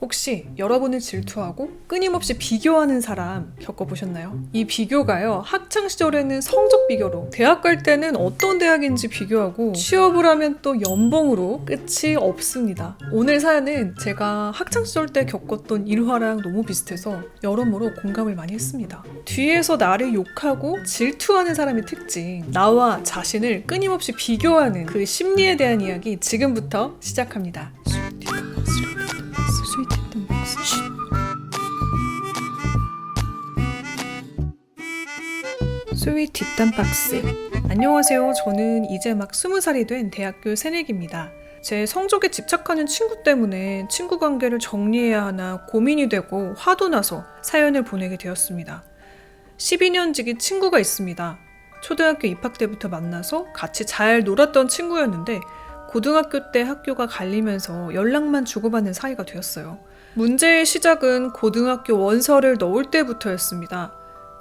혹시 여러분을 질투하고 끊임없이 비교하는 사람 겪어보셨나요? 이 비교가요, 학창시절에는 성적 비교로, 대학 갈 때는 어떤 대학인지 비교하고, 취업을 하면 또 연봉으로 끝이 없습니다. 오늘 사연은 제가 학창시절 때 겪었던 일화랑 너무 비슷해서 여러모로 공감을 많이 했습니다. 뒤에서 나를 욕하고 질투하는 사람의 특징, 나와 자신을 끊임없이 비교하는 그 심리에 대한 이야기 지금부터 시작합니다. 스윗 뒷담 박스. 안녕하세요. 저는 이제 막 20살이 된 대학교 새내기입니다. 제 성적에 집착하는 친구 때문에 친구 관계를 정리해야 하나 고민이 되고 화도 나서 사연을 보내게 되었습니다. 12년지기 친구가 있습니다. 초등학교 입학 때부터 만나서 같이 잘 놀았던 친구였는데 고등학교 때 학교가 갈리면서 연락만 주고받는 사이가 되었어요. 문제의 시작은 고등학교 원서를 넣을 때부터였습니다.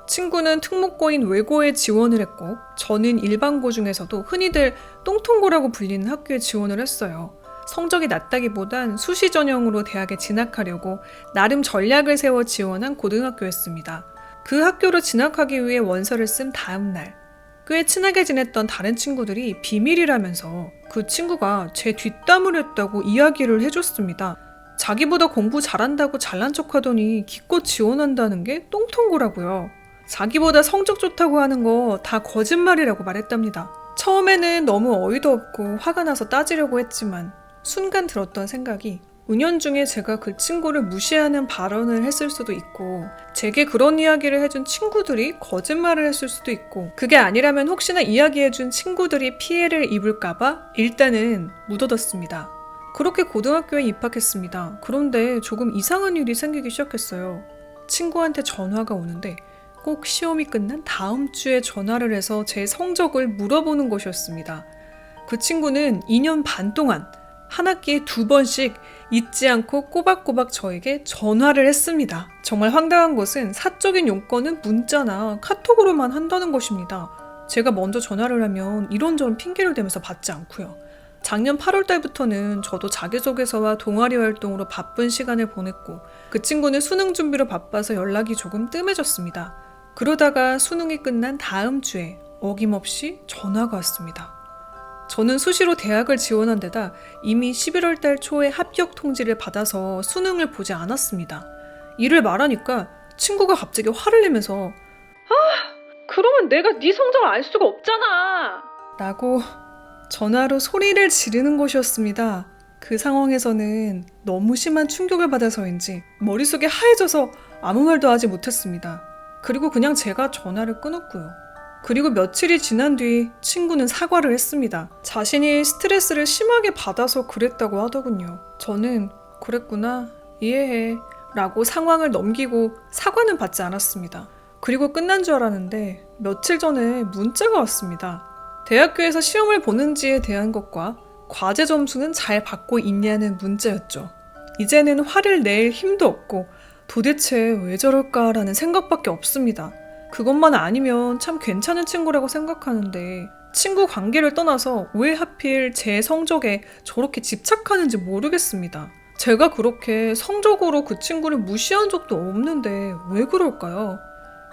친구는 특목고인 외고에 지원을 했고 저는 일반고 중에서도 흔히들 똥통고라고 불리는 학교에 지원을 했어요. 성적이 낮다기보단 수시 전형으로 대학에 진학하려고 나름 전략을 세워 지원한 고등학교였습니다. 그 학교로 진학하기 위해 원서를 쓴 다음 날, 꽤 친하게 지냈던 다른 친구들이 비밀이라면서 그 친구가 제 뒷담을 했다고 이야기를 해줬습니다. 자기보다 공부 잘한다고 잘난 척하더니 기껏 지원한다는 게 똥통고라고요. 자기보다 성적 좋다고 하는 거 다 거짓말이라고 말했답니다. 처음에는 너무 어이도 없고 화가 나서 따지려고 했지만 순간 들었던 생각이 은연중에 제가 그 친구를 무시하는 발언을 했을 수도 있고 제게 그런 이야기를 해준 친구들이 거짓말을 했을 수도 있고 그게 아니라면 혹시나 이야기해준 친구들이 피해를 입을까봐 일단은 묻어뒀습니다. 그렇게 고등학교에 입학했습니다. 그런데 조금 이상한 일이 생기기 시작했어요. 친구한테 전화가 오는데 꼭 시험이 끝난 다음 주에 전화를 해서 제 성적을 물어보는 것이었습니다. 그 친구는 2년 반 동안 한 학기에 2번씩 잊지 않고 꼬박꼬박 저에게 전화를 했습니다. 정말 황당한 것은 사적인 용건은 문자나 카톡으로만 한다는 것입니다. 제가 먼저 전화를 하면 이런저런 핑계를 대면서 받지 않고요. 작년 8월 달부터는 저도 자기소개서와 동아리 활동으로 바쁜 시간을 보냈고 그 친구는 수능 준비로 바빠서 연락이 조금 뜸해졌습니다. 그러다가 수능이 끝난 다음 주에 어김없이 전화가 왔습니다. 저는 수시로 대학을 지원한 데다 이미 11월 달 초에 합격 통지를 받아서 수능을 보지 않았습니다. 이를 말하니까 친구가 갑자기 화를 내면서 그러면 내가 네 성적을 알 수가 없잖아! 라고 전화로 소리를 지르는 것이었습니다. 그 상황에서는 너무 심한 충격을 받아서인지 머릿속이 하얘져서 아무 말도 하지 못했습니다. 그리고 그냥 제가 전화를 끊었고요. 그리고 며칠이 지난 뒤 친구는 사과를 했습니다. 자신이 스트레스를 심하게 받아서 그랬다고 하더군요. 저는 그랬구나, 이해해 라고 상황을 넘기고 사과는 받지 않았습니다. 그리고 끝난 줄 알았는데 며칠 전에 문자가 왔습니다. 대학교에서 시험을 보는지에 대한 것과 과제 점수는 잘 받고 있냐는 문자였죠. 이제는 화를 낼 힘도 없고 도대체 왜 저럴까라는 생각밖에 없습니다. 그것만 아니면 참 괜찮은 친구라고 생각하는데 친구 관계를 떠나서 왜 하필 제 성적에 저렇게 집착하는지 모르겠습니다. 제가 그렇게 성적으로 그 친구를 무시한 적도 없는데 왜 그럴까요?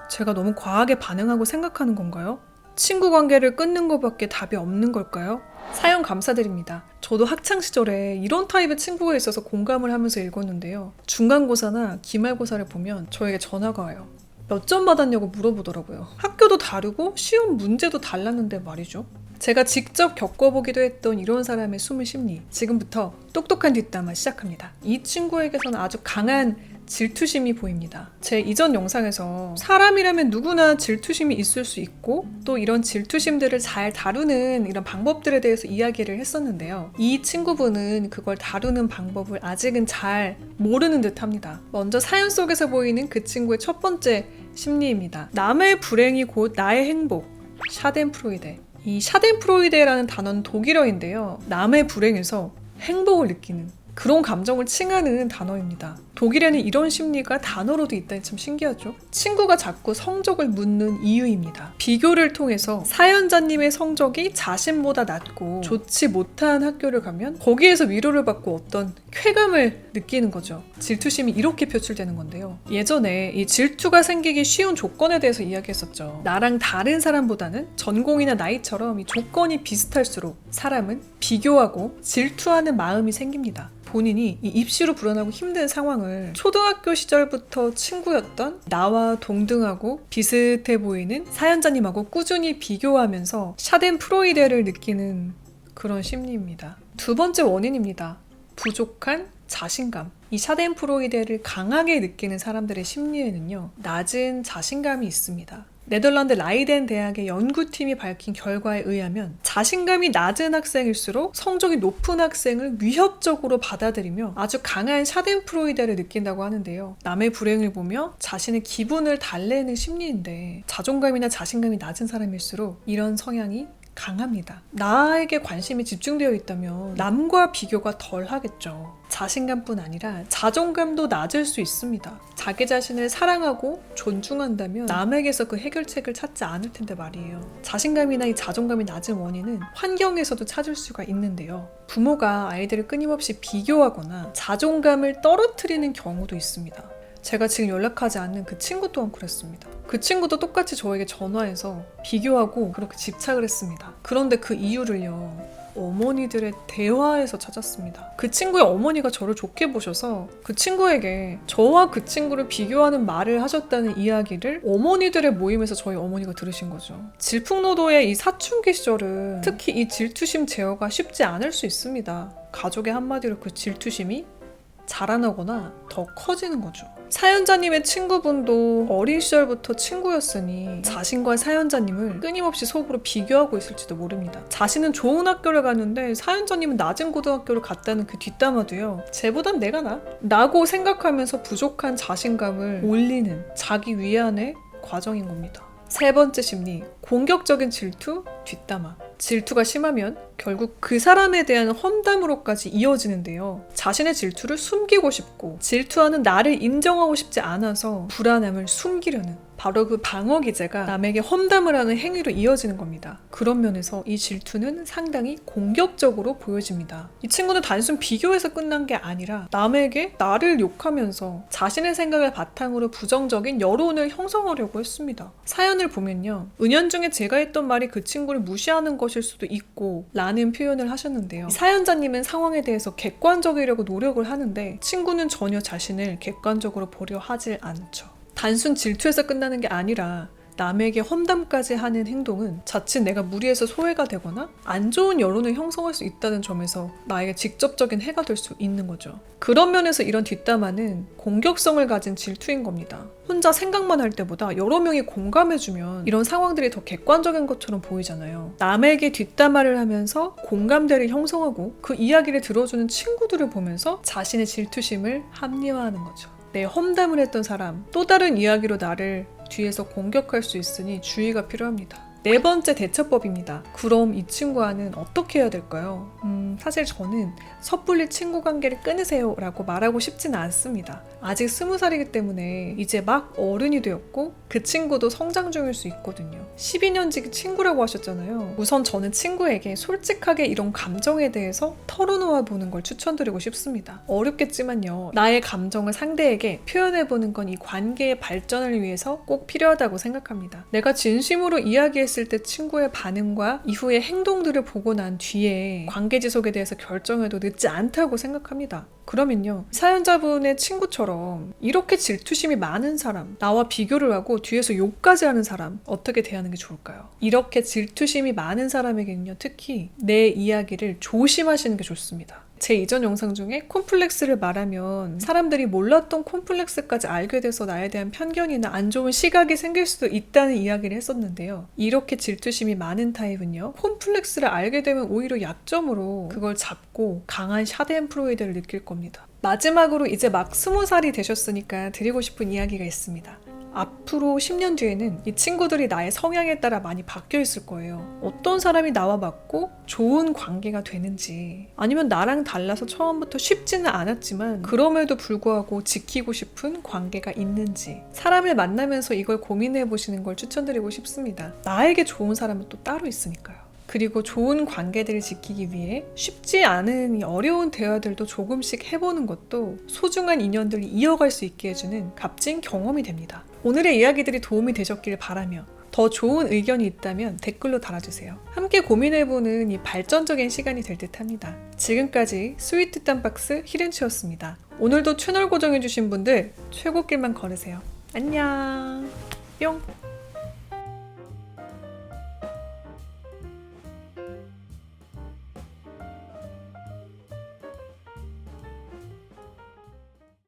제가 너무 과하게 반응하고 생각하는 건가요? 친구 관계를 끊는 것밖에 답이 없는 걸까요? 사연 감사드립니다. 저도 학창시절에 이런 타입의 친구가 있어서 공감을 하면서 읽었는데요. 중간고사나 기말고사를 보면 저에게 전화가 와요. 몇 점 받았냐고 물어보더라고요. 학교도 다르고 시험 문제도 달랐는데 말이죠. 제가 직접 겪어보기도 했던 이런 사람의 숨은 심리, 지금부터 똑똑한 뒷담화 시작합니다. 이 친구에게서는 아주 강한 질투심이 보입니다. 제 이전 영상에서 사람이라면 누구나 질투심이 있을 수 있고 또 이런 질투심들을 잘 다루는 이런 방법들에 대해서 이야기를 했었는데요. 이 친구분은 그걸 다루는 방법을 아직은 잘 모르는 듯 합니다. 먼저 사연 속에서 보이는 그 친구의 첫 번째 심리입니다. 남의 불행이 곧 나의 행복. 샤덴프로이데. 이 샤덴프로이데라는 단어는 독일어인데요. 남의 불행에서 행복을 느끼는 그런 감정을 칭하는 단어입니다. 독일에는 이런 심리가 단어로도 있다니 참 신기하죠. 친구가 자꾸 성적을 묻는 이유입니다. 비교를 통해서 사연자님의 성적이 자신보다 낮고 좋지 못한 학교를 가면 거기에서 위로를 받고 어떤 쾌감을 느끼는 거죠. 질투심이 이렇게 표출되는 건데요. 예전에 이 질투가 생기기 쉬운 조건에 대해서 이야기했었죠. 나랑 다른 사람보다는 전공이나 나이처럼 이 조건이 비슷할수록 사람은 비교하고 질투하는 마음이 생깁니다. 본인이 이 입시로 불안하고 힘든 상황을 초등학교 시절부터 친구였던 나와 동등하고 비슷해 보이는 사연자님하고 꾸준히 비교하면서 샤덴프로이데를 느끼는 그런 심리입니다. 두 번째 원인입니다. 부족한 자신감. 이 샤덴프로이데를 강하게 느끼는 사람들의 심리에는요, 낮은 자신감이 있습니다. 네덜란드 라이덴 대학의 연구팀이 밝힌 결과에 의하면 자신감이 낮은 학생일수록 성적이 높은 학생을 위협적으로 받아들이며 아주 강한 샤덴프로이데를 느낀다고 하는데요. 남의 불행을 보며 자신의 기분을 달래는 심리인데 자존감이나 자신감이 낮은 사람일수록 이런 성향이 강합니다. 나에게 관심이 집중되어 있다면 남과 비교가 덜 하겠죠. 자신감뿐 아니라 자존감도 낮을 수 있습니다. 자기 자신을 사랑하고 존중한다면 남에게서 그 해결책을 찾지 않을 텐데 말이에요. 자신감이나 이 자존감이 낮은 원인은 환경에서도 찾을 수가 있는데요. 부모가 아이들을 끊임없이 비교하거나 자존감을 떨어뜨리는 경우도 있습니다. 제가 지금 연락하지 않는 그 친구 또한 그랬습니다. 그 친구도 똑같이 저에게 전화해서 비교하고 그렇게 집착을 했습니다. 그런데 그 이유를요, 어머니들의 대화에서 찾았습니다. 그 친구의 어머니가 저를 좋게 보셔서 그 친구에게 저와 그 친구를 비교하는 말을 하셨다는 이야기를 어머니들의 모임에서 저희 어머니가 들으신 거죠. 질풍노도의 이 사춘기 시절은 특히 이 질투심 제어가 쉽지 않을 수 있습니다. 가족의 한마디로 그 질투심이 자라나거나 더 커지는 거죠. 사연자님의 친구분도 어린 시절부터 친구였으니 자신과 사연자님을 끊임없이 속으로 비교하고 있을지도 모릅니다. 자신은 좋은 학교를 갔는데 사연자님은 낮은 고등학교를 갔다는 그 뒷담화도요, 쟤보단 내가 나고 생각하면서 부족한 자신감을 올리는 자기 위안의 과정인 겁니다. 세 번째 심리, 공격적인 질투, 뒷담화. 질투가 심하면 결국 그 사람에 대한 험담으로까지 이어지는데요. 자신의 질투를 숨기고 싶고 질투하는 나를 인정하고 싶지 않아서 불안함을 숨기려는 바로 그 방어 기제가 남에게 험담을 하는 행위로 이어지는 겁니다. 그런 면에서 이 질투는 상당히 공격적으로 보여집니다. 이 친구는 단순 비교에서 끝난 게 아니라 남에게 나를 욕하면서 자신의 생각을 바탕으로 부정적인 여론을 형성하려고 했습니다. 사연을 보면요, 은연중에 제가 했던 말이 그 친구를 무시하는 것일 수도 있고 라는 표현을 하셨는데요. 사연자님은 상황에 대해서 객관적이려고 노력을 하는데 친구는 전혀 자신을 객관적으로 보려 하질 않죠. 단순 질투에서 끝나는 게 아니라 남에게 험담까지 하는 행동은 자칫 내가 무리해서 소외가 되거나 안 좋은 여론을 형성할 수 있다는 점에서 나에게 직접적인 해가 될 수 있는 거죠. 그런 면에서 이런 뒷담화는 공격성을 가진 질투인 겁니다. 혼자 생각만 할 때보다 여러 명이 공감해주면 이런 상황들이 더 객관적인 것처럼 보이잖아요. 남에게 뒷담화를 하면서 공감대를 형성하고 그 이야기를 들어주는 친구들을 보면서 자신의 질투심을 합리화하는 거죠. 내 험담을 했던 사람, 또 다른 이야기로 나를 뒤에서 공격할 수 있으니 주의가 필요합니다. 네 번째 대처법입니다. 그럼 이 친구와는 어떻게 해야 될까요? 사실 저는 섣불리 친구 관계를 끊으세요 라고 말하고 싶지는 않습니다. 아직 20살이기 때문에 이제 막 어른이 되었고 그 친구도 성장 중일 수 있거든요. 12년지기 친구라고 하셨잖아요. 우선 저는 친구에게 솔직하게 이런 감정에 대해서 털어놓아 보는 걸 추천드리고 싶습니다. 어렵겠지만요, 나의 감정을 상대에게 표현해보는 건 이 관계의 발전을 위해서 꼭 필요하다고 생각합니다. 내가 진심으로 이야기했을 때 친구의 반응과 이후의 행동들을 보고 난 뒤에 관계 지속에 대해서 결정해도 늦지 않다고 생각합니다. 그러면요, 사연자분의 친구처럼 이렇게 질투심이 많은 사람, 나와 비교를 하고 뒤에서 욕까지 하는 사람 어떻게 대하는 게 좋을까요? 이렇게 질투심이 많은 사람에게는요, 특히 내 이야기를 조심하시는 게 좋습니다. 제 이전 영상 중에 콤플렉스를 말하면 사람들이 몰랐던 콤플렉스까지 알게 돼서 나에 대한 편견이나 안 좋은 시각이 생길 수도 있다는 이야기를 했었는데요. 이렇게 질투심이 많은 타입은요, 콤플렉스를 알게 되면 오히려 약점으로 그걸 잡고 강한 샤덴프로이데를 느낄 겁니다. 마지막으로 이제 막 20살이 되셨으니까 드리고 싶은 이야기가 있습니다. 앞으로 10년 뒤에는 이 친구들이 나의 성향에 따라 많이 바뀌어 있을 거예요. 어떤 사람이 나와 맞고 좋은 관계가 되는지, 아니면 나랑 달라서 처음부터 쉽지는 않았지만 그럼에도 불구하고 지키고 싶은 관계가 있는지, 사람을 만나면서 이걸 고민해 보시는 걸 추천드리고 싶습니다. 나에게 좋은 사람은 또 따로 있으니까요. 그리고 좋은 관계들을 지키기 위해 쉽지 않은 이 어려운 대화들도 조금씩 해보는 것도 소중한 인연들을 이어갈 수 있게 해주는 값진 경험이 됩니다. 오늘의 이야기들이 도움이 되셨길 바라며 더 좋은 의견이 있다면 댓글로 달아주세요. 함께 고민해보는 이 발전적인 시간이 될 듯합니다. 지금까지 스위트 땀박스 히렌츠였습니다. 오늘도 채널 고정해주신 분들 최고길만 걸으세요. 안녕. 뿅.